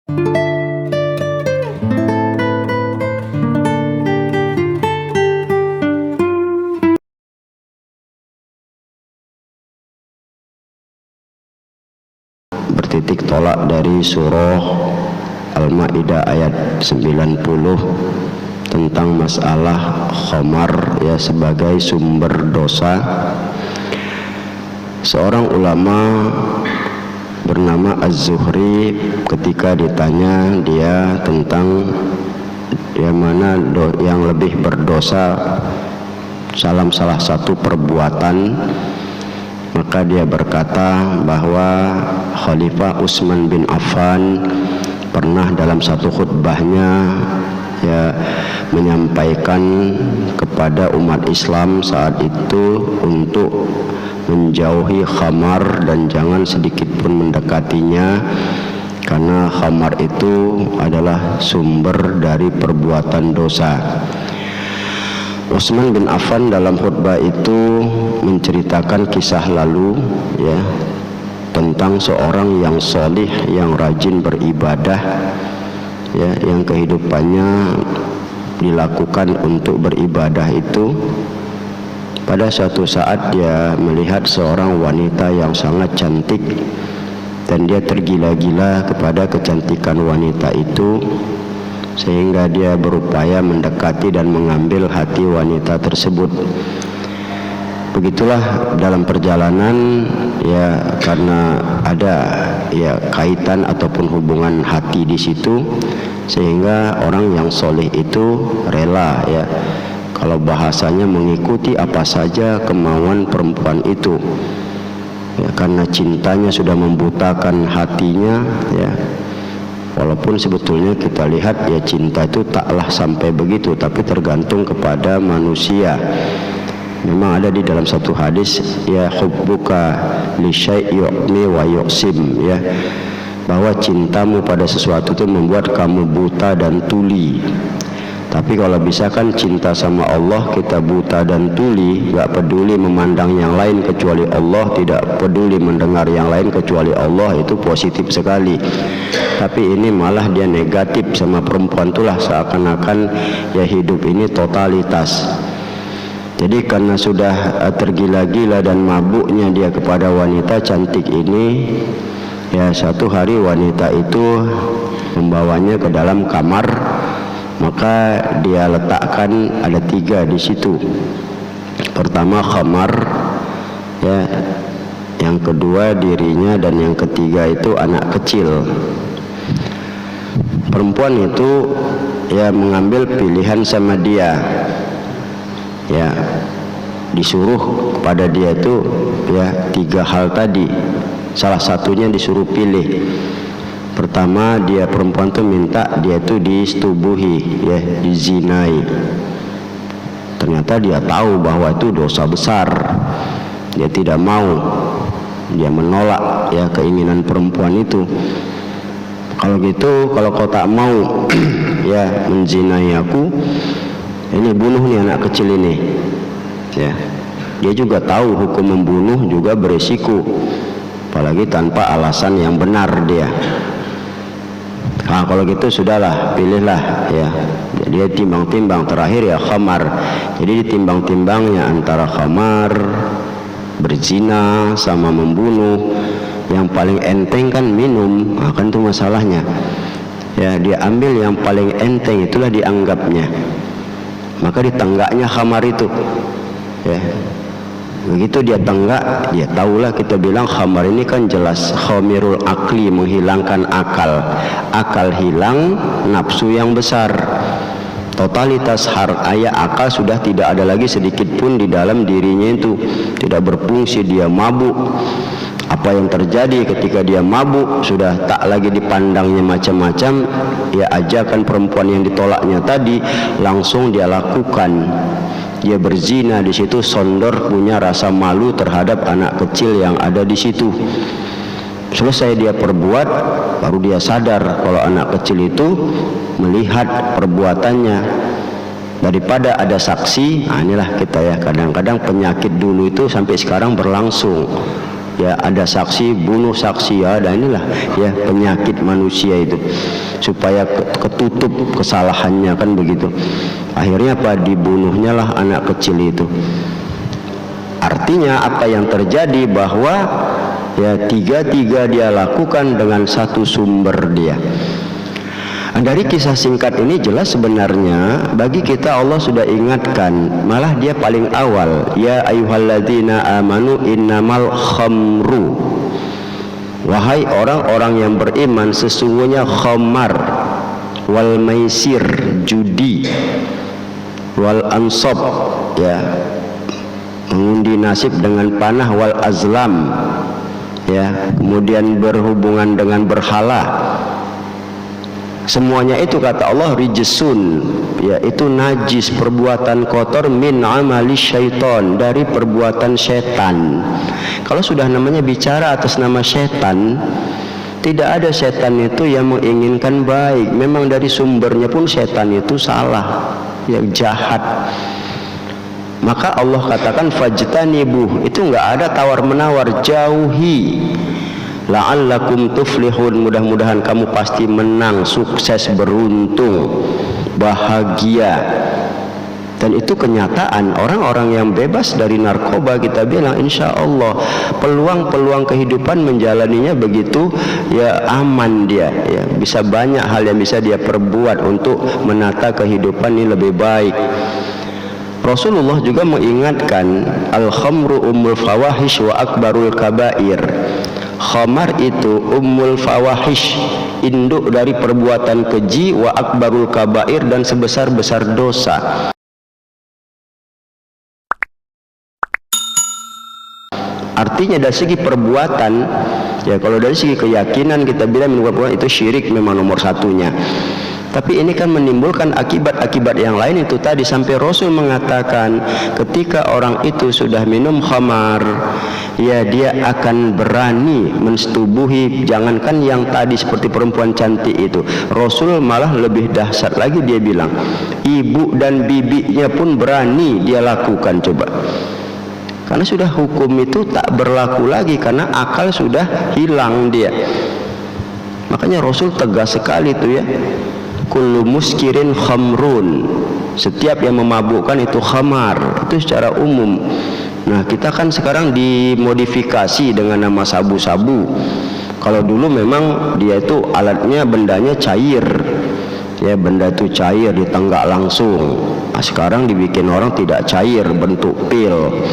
bertitik tolak dari surah Al-Maidah ayat 90 tentang masalah khamar ya sebagai sumber dosa. Seorang ulama bernama Az-Zuhri ketika ditanya dia tentang yang mana yang lebih berdosa dalam salah satu perbuatan, maka dia berkata bahwa Khalifah Utsman bin Affan pernah dalam satu khutbahnya ya menyampaikan kepada umat Islam saat itu untuk menjauhi khamar dan jangan sedikit pun mendekatinya, karena khamar itu adalah sumber dari perbuatan dosa. Utsman bin Affan dalam khutbah itu menceritakan kisah lalu ya tentang seorang yang solih, yang rajin beribadah ya, yang kehidupannya dilakukan untuk beribadah itu. Pada suatu saat dia melihat seorang wanita yang sangat cantik dan dia tergila-gila kepada kecantikan wanita itu, sehingga dia berupaya mendekati dan mengambil hati wanita tersebut. Begitulah dalam perjalanan ya, karena ada ya kaitan ataupun hubungan hati di situ, sehingga orang yang soleh itu rela ya, kalau bahasanya mengikuti apa saja kemauan perempuan itu ya, karena cintanya sudah membutakan hatinya ya. Walaupun sebetulnya kita lihat ya cinta itu taklah sampai begitu, tapi tergantung kepada manusia. Memang ada di dalam satu hadis ya, hubbuka li syai' yu'mi wa yu'sim ya, bahwa cintamu pada sesuatu itu membuat kamu buta dan tuli. Tapi kalau bisa kan cinta sama Allah kita buta dan tuli, gak peduli memandang yang lain kecuali Allah, tidak peduli mendengar yang lain kecuali Allah, itu positif sekali. Tapi ini malah dia negatif sama perempuan, itulah seakan-akan ya hidup ini totalitas. Jadi karena sudah tergila-gila dan mabuknya dia kepada wanita cantik ini ya, satu hari wanita itu membawanya ke dalam kamar, maka dia letakkan ada 3 di situ. Pertama khamar ya, yang kedua dirinya, dan yang ketiga itu anak kecil. Perempuan itu ya mengambil pilihan sama dia ya, disuruh kepada dia itu ya 3 hal tadi, salah satunya disuruh pilih. Pertama, dia perempuan itu minta dia itu disetubuhi ya, dizinai. Ternyata dia tahu bahwa itu dosa besar, dia tidak mau, dia menolak ya keinginan perempuan itu. Kalau gitu, kalau kau tak mau ya menzinai aku, ini bunuh nih anak kecil ini ya. Dia juga tahu hukum membunuh juga beresiko, apalagi tanpa alasan yang benar dia. Nah kalau gitu sudahlah, pilihlah ya. Dia timbang-timbang, terakhir ya khamar. Jadi ditimbang-timbangnya antara khamar, berzina, sama membunuh. Yang paling enteng kan minum, kan itu masalahnya. Ya dia ambil yang paling enteng, itulah dianggapnya. Maka ditenggaknya khamar itu ya. Begitu dia tenggak, dia tahulah, kita bilang khamar ini kan jelas khamirul akli, menghilangkan akal. Akal hilang, nafsu yang besar, totalitas ayah akal sudah tidak ada lagi sedikit pun di dalam dirinya itu, tidak berfungsi, dia mabuk. Apa yang terjadi ketika dia mabuk, sudah tak lagi dipandangnya macam-macam ya, ajakan perempuan yang ditolaknya tadi langsung dia lakukan. Dia berzina di situ, sondor, punya rasa malu terhadap anak kecil yang ada di situ. Selesai dia perbuat, baru dia sadar kalau anak kecil itu melihat perbuatannya. Daripada ada saksi, nah inilah kita ya, kadang-kadang penyakit dulu itu sampai sekarang berlangsung. ya ada saksi bunuh saksi, ya dan inilah ya penyakit manusia itu, supaya ketutup kesalahannya kan begitu. Akhirnya apa, dibunuhnya lah anak kecil itu. Artinya apa yang terjadi bahwa ya tiga-tiga dia lakukan dengan satu sumber dia. Dari kisah singkat ini jelas sebenarnya bagi kita Allah sudah ingatkan, malah dia paling awal, ya ayyuhalladzina amanu innamal khamru, wahai orang-orang yang beriman, sesungguhnya khamar, wal maisir, judi, wal ansab, ya mengundi nasib dengan panah, wal azlam, ya kemudian berhubungan dengan berhala, semuanya itu kata Allah rijsun, ya itu najis, perbuatan kotor, min amali syaiton, dari perbuatan setan. Kalau sudah namanya bicara atas nama setan, tidak ada setan itu yang menginginkan baik. Memang dari sumbernya pun setan itu salah, ya jahat. Maka Allah katakan fajtanibuh, itu enggak ada tawar menawar, jauhi. La'allakum tuflihun, mudah-mudahan kamu pasti menang, sukses, beruntung, bahagia. Dan itu kenyataan. Orang-orang yang bebas dari narkoba, kita bilang insya Allah peluang-peluang kehidupan menjalaninya begitu ya aman dia, ya bisa banyak hal yang bisa dia perbuat untuk menata kehidupan ini lebih baik. Rasulullah juga mengingatkan al-khamru ummul fawahish wa akbarul kabair. Khamar itu ummul fawahish, induk dari perbuatan keji, wa akbarul kabair, dan sebesar-besar dosa. Artinya dari segi perbuatan, ya kalau dari segi keyakinan kita bilang itu syirik memang nomor satunya. Tapi ini kan menimbulkan akibat-akibat yang lain itu tadi, sampai Rasul mengatakan ketika orang itu sudah minum khamar, ya dia akan berani mensetubuhi, jangankan yang tadi seperti perempuan cantik itu, Rasul malah lebih dahsyat lagi, dia bilang ibu dan bibinya pun berani dia lakukan. Coba, karena sudah hukum itu tak berlaku lagi, karena akal sudah hilang dia. Makanya Rasul tegas sekali itu ya, kullu muskirin khamrun, setiap yang memabukkan itu khamar, itu secara umum. Nah kita kan sekarang dimodifikasi dengan nama sabu-sabu. Kalau dulu memang dia itu alatnya, bendanya cair, ya benda itu cair, ditenggak langsung. Nah, sekarang dibikin orang tidak cair, bentuk pil.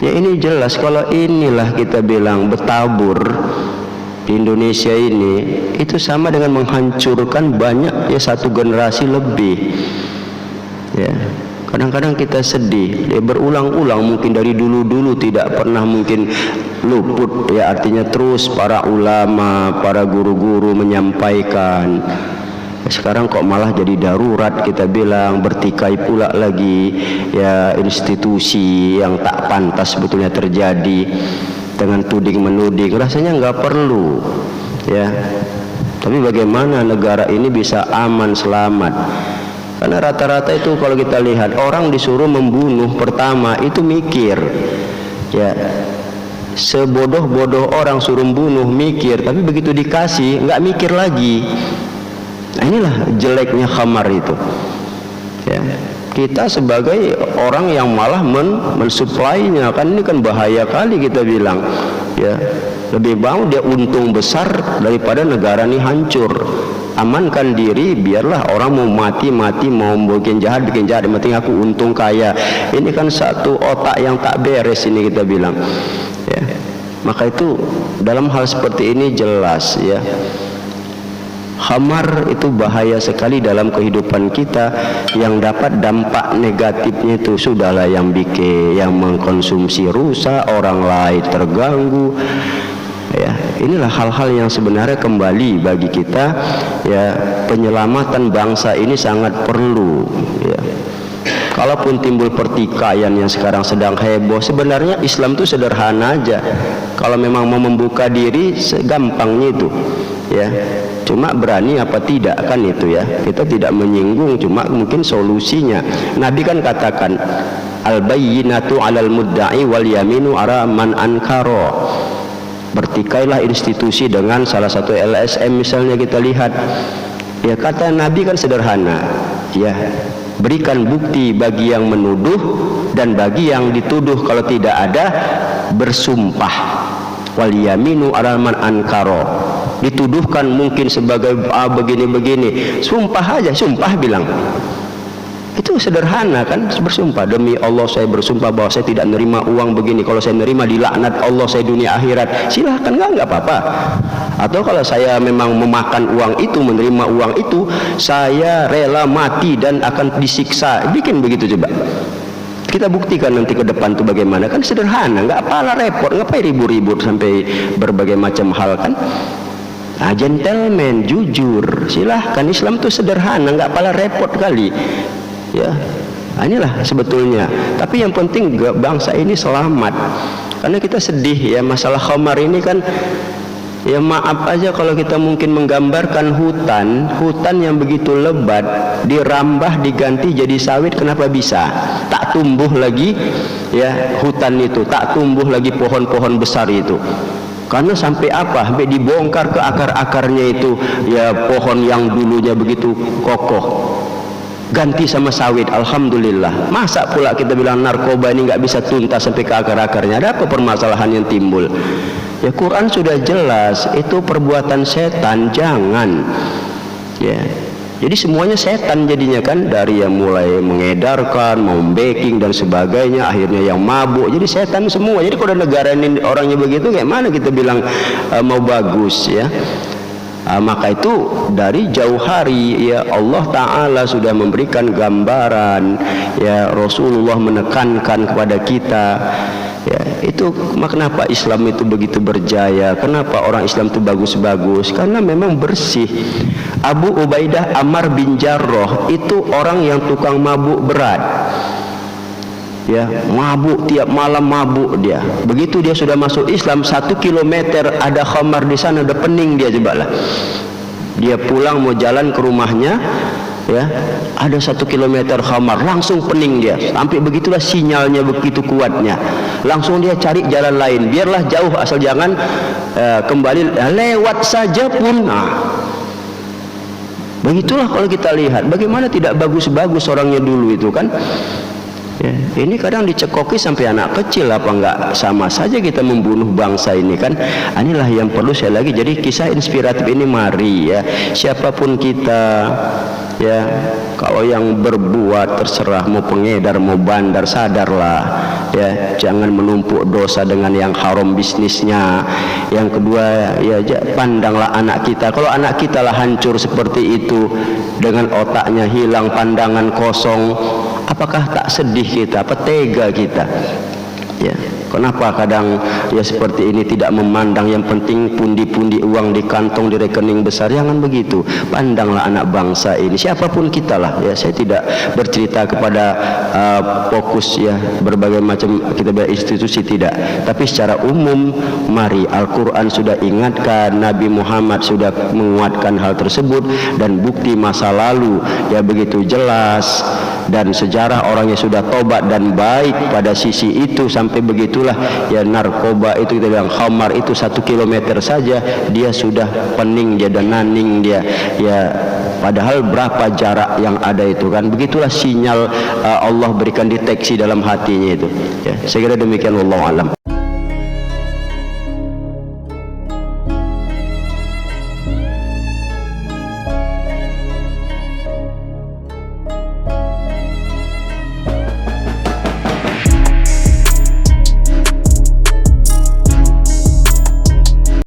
Ya ini jelas kalau inilah kita bilang bertabur di Indonesia ini, itu sama dengan menghancurkan banyak ya satu generasi lebih. Ya kadang-kadang kita sedih, ya berulang-ulang mungkin dari dulu-dulu tidak pernah mungkin luput, ya artinya terus para ulama, para guru-guru menyampaikan. Sekarang kok malah jadi darurat, kita bilang bertikai pula lagi ya institusi yang tak pantas sebetulnya terjadi dengan tuding menuding. Rasanya nggak perlu ya, tapi bagaimana negara ini bisa aman selamat? Karena rata-rata itu kalau kita lihat orang disuruh membunuh pertama itu mikir, ya sebodoh-bodoh orang suruh bunuh mikir, tapi begitu dikasih nggak mikir lagi. Nah inilah jeleknya khamar itu ya. Kita sebagai orang yang malah mensuplainya, kan ini kan bahaya kali kita bilang ya. Lebih baik dia untung besar daripada negara ini hancur. Amankan diri, biarlah orang mau mati, mau bikin jahat, yang penting aku untung kaya. Ini kan satu otak yang tak beres ini kita bilang ya. Maka itu dalam hal seperti ini jelas ya, khamar itu bahaya sekali dalam kehidupan kita, yang dapat dampak negatifnya itu sudahlah yang bikin, yang mengkonsumsi rusak, orang lain terganggu. Ya, inilah hal-hal yang sebenarnya kembali bagi kita ya, penyelamatan bangsa ini sangat perlu ya. Kalaupun timbul pertikaian yang sekarang sedang heboh, sebenarnya Islam itu sederhana aja. Kalau memang mau membuka diri segampangnya itu ya. Cuma berani apa tidak kan itu ya. Kita tidak menyinggung, cuma mungkin solusinya. Nabi kan katakan al-bayyinatu 'alal mudda'i wal yaminu ala man ankara. bertikailah institusi dengan salah satu LSM misalnya, kita lihat ya, kata Nabi kan sederhana ya, berikan bukti bagi yang menuduh dan bagi yang dituduh, kalau tidak ada bersumpah. Wal yaminu ala man ankara, dituduhkan mungkin sebagai begini-begini, sumpah aja, sumpah bilang. Itu sederhana kan, bersumpah, demi Allah saya bersumpah bahwa saya tidak nerima uang begini, kalau saya nerima dilaknat Allah saya dunia akhirat. Silahkan, enggak apa-apa. Atau kalau saya memang memakan uang itu, menerima uang itu, saya rela mati dan akan disiksa, bikin begitu coba. Kita buktikan nanti ke depan tuh bagaimana, kan sederhana, enggak apalah repot, ngapain ribut-ribut sampai berbagai macam hal kan. Nah, gentleman, jujur, silahkan. Islam tuh sederhana, enggak apalah repot kali. Ya, nah, inilah sebetulnya. Tapi yang penting bangsa ini selamat. Karena kita sedih ya, masalah khamar ini kan. Ya maaf aja kalau kita mungkin menggambarkan hutan yang begitu lebat, dirambah diganti jadi sawit, kenapa bisa? Tak tumbuh lagi ya hutan itu, tak tumbuh lagi pohon-pohon besar itu. Karena sampai apa? Sampai dibongkar ke akar-akarnya itu ya, pohon yang dulunya begitu kokoh ganti sama sawit. Alhamdulillah. Masa pula kita bilang narkoba ini nggak bisa tuntas sampai ke akar-akarnya? Ada apa permasalahan yang timbul? Ya Quran sudah jelas, itu perbuatan setan, jangan. Ya. Jadi semuanya setan jadinya kan, dari yang mulai mengedarkan, mau backing dan sebagainya, akhirnya yang mabuk, jadi setan semua. Jadi kalau negara ini orangnya begitu, kayak mana kita bilang mau bagus ya? Maka itu dari jauh hari ya Allah Ta'ala sudah memberikan gambaran ya, Rasulullah menekankan kepada kita ya, itu kenapa Islam itu begitu berjaya, kenapa orang Islam itu bagus-bagus, karena memang bersih. Abu Ubaidah Ammar bin Jarrah itu orang yang tukang mabuk berat ya, mabuk tiap malam, mabuk dia. Begitu dia sudah masuk Islam, 1 kilometer ada khamar di sana, udah pening dia, coba lah. Dia pulang mau jalan ke rumahnya ya, ada 1 kilometer khamar, langsung pening dia. Sampai begitulah sinyalnya begitu kuatnya, langsung dia cari jalan lain, biarlah jauh asal jangan kembali lewat saja pun. Begitulah kalau kita lihat bagaimana tidak bagus-bagus orangnya dulu itu kan. Ya, ini kadang dicekoki sampai anak kecil, apa enggak sama saja kita membunuh bangsa ini kan. Inilah yang perlu saya lagi. Jadi kisah inspiratif ini mari ya, siapapun kita ya, kalau yang berbuat terserah, mau pengedar mau bandar, sadarlah ya, jangan menumpuk dosa dengan yang haram bisnisnya. Yang kedua ya, pandanglah anak kita. Kalau anak kita lah hancur seperti itu, dengan otaknya hilang, pandangan kosong, apakah tak sedih kita, apa tega kita ya? Kenapa kadang ya seperti ini tidak memandang yang penting pundi-pundi uang di kantong, di rekening besar? Jangan begitu. Pandanglah anak bangsa ini, siapapun kita lah ya. Saya tidak bercerita kepada fokus ya berbagai macam kita institusi, tidak, tapi secara umum mari, Al-Quran sudah ingatkan, Nabi Muhammad sudah menguatkan hal tersebut, dan bukti masa lalu ya begitu jelas, dan sejarah orangnya sudah tobat dan baik pada sisi itu. Sampai begitulah ya, narkoba itu kita bilang khamar itu 1 kilometer saja dia sudah pening dia dan naning dia ya, padahal berapa jarak yang ada itu kan. Begitulah sinyal Allah berikan deteksi dalam hatinya itu ya. Saya kira demikian, wallahu alam.